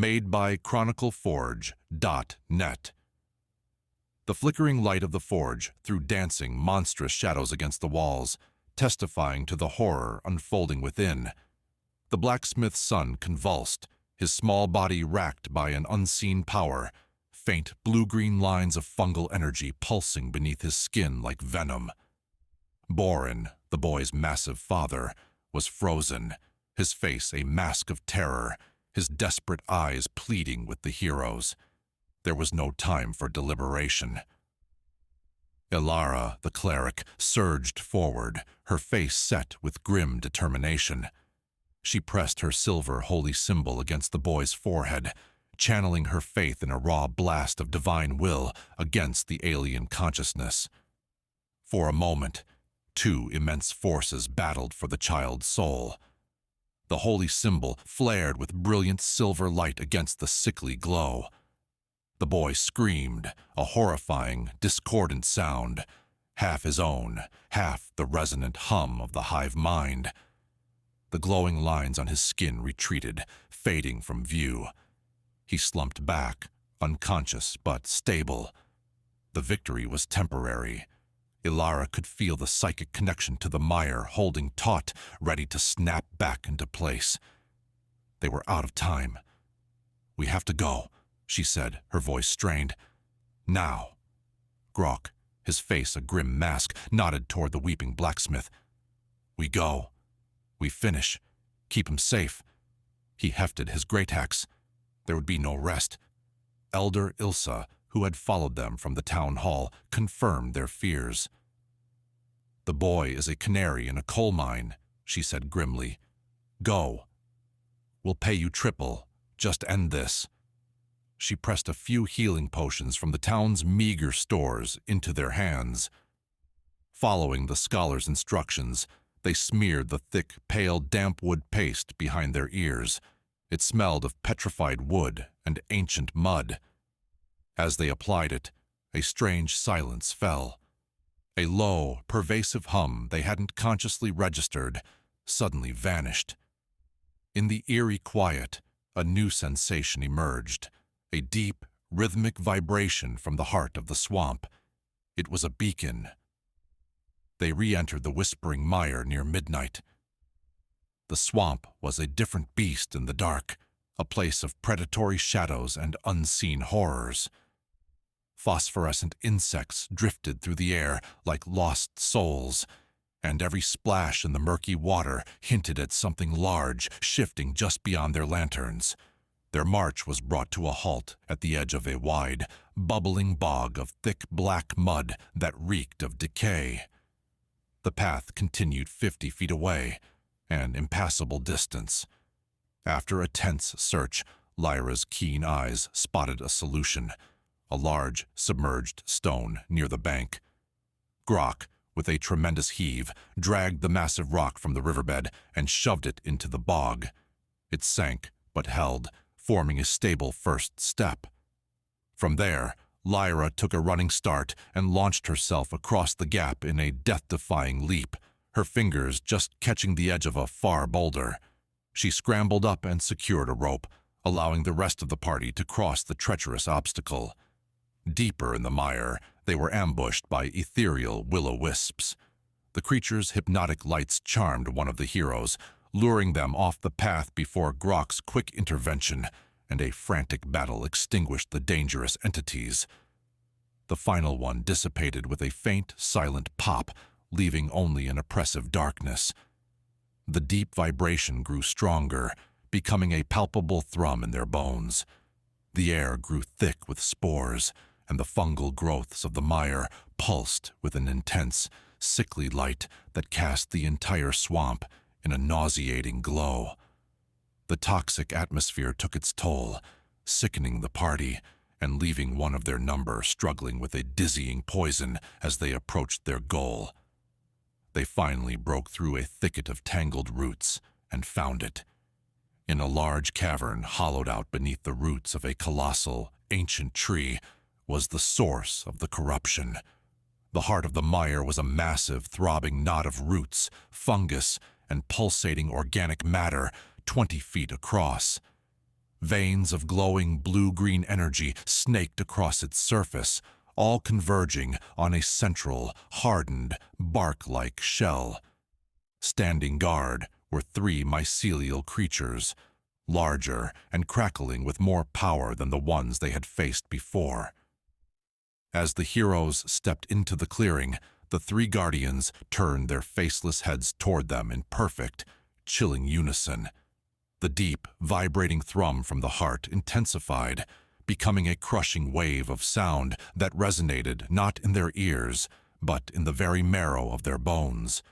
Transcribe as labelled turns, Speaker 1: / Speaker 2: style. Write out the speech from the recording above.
Speaker 1: made by ChronicleForge.net. The flickering light of the forge threw dancing, monstrous shadows against the walls, testifying to the horror unfolding within. The blacksmith's son convulsed, his small body racked by an unseen power, faint blue-green lines of fungal energy pulsing beneath his skin like venom. Borin, the boy's massive father, was frozen, his face a mask of terror, his desperate eyes pleading with the heroes. There was no time for deliberation. Ilara, the cleric, surged forward, her face set with grim determination. She pressed her silver holy symbol against the boy's forehead, channeling her faith in a raw blast of divine will against the alien consciousness. For a moment, two immense forces battled for the child's soul. The holy symbol flared with brilliant silver light against the sickly glow. The boy screamed, a horrifying, discordant sound, half his own, half the resonant hum of the hive mind. The glowing lines on his skin retreated, fading from view. He slumped back, unconscious but stable. The victory was temporary. Ilara could feel the psychic connection to the mire holding taut, ready to snap back into place. They were out of time. "We have to go," she said, her voice strained. "Now." Grok, his face a grim mask, nodded toward the weeping blacksmith. "We go. We finish. Keep him safe." He hefted his great axe. There would be no rest. Elder Ilsa, who had followed them from the town hall, confirmed their fears. "The boy is a canary in a coal mine," she said grimly. "Go. We'll pay you triple. Just end this." She pressed a few healing potions from the town's meager stores into their hands. Following the scholar's instructions, they smeared the thick, pale, damp wood paste behind their ears. It smelled of petrified wood and ancient mud. As they applied it, a strange silence fell. A low, pervasive hum they hadn't consciously registered suddenly vanished. In the eerie quiet, a new sensation emerged, a deep, rhythmic vibration from the heart of the swamp. It was a beacon. They re-entered the Whispering Mire near midnight. The swamp was a different beast in the dark, a place of predatory shadows and unseen horrors. Phosphorescent insects drifted through the air like lost souls, and every splash in the murky water hinted at something large shifting just beyond their lanterns. Their march was brought to a halt at the edge of a wide, bubbling bog of thick black mud that reeked of decay. The path continued 50 feet away, an impassable distance. After a tense search, Lyra's keen eyes spotted a solution, a large, submerged stone near the bank. Grok, with a tremendous heave, dragged the massive rock from the riverbed and shoved it into the bog. It sank, but held, forming a stable first step. From there, Lyra took a running start and launched herself across the gap in a death-defying leap, her fingers just catching the edge of a far boulder. She scrambled up and secured a rope, allowing the rest of the party to cross the treacherous obstacle. Deeper in the mire, they were ambushed by ethereal Will-o Wisps. The creature's hypnotic lights charmed one of the heroes, luring them off the path before Grok's quick intervention, and a frantic battle extinguished the dangerous entities. The final one dissipated with a faint, silent pop, leaving only an oppressive darkness. The deep vibration grew stronger, becoming a palpable thrum in their bones. The air grew thick with spores, and the fungal growths of the mire pulsed with an intense, sickly light that cast the entire swamp in a nauseating glow. The toxic atmosphere took its toll, sickening the party and leaving one of their number struggling with a dizzying poison as they approached their goal. They finally broke through a thicket of tangled roots and found it. In a large cavern hollowed out beneath the roots of a colossal, ancient tree was the source of the corruption. The heart of the mire was a massive, throbbing knot of roots, fungus, and pulsating organic matter 20 feet across. Veins of glowing blue-green energy snaked across its surface, all converging on a central, hardened, bark-like shell. Standing guard were 3 mycelial creatures, larger and crackling with more power than the ones they had faced before. As the heroes stepped into the clearing, the 3 guardians turned their faceless heads toward them in perfect, chilling unison. The deep, vibrating thrum from the heart intensified, becoming a crushing wave of sound that resonated not in their ears, but in the very marrow of their bones.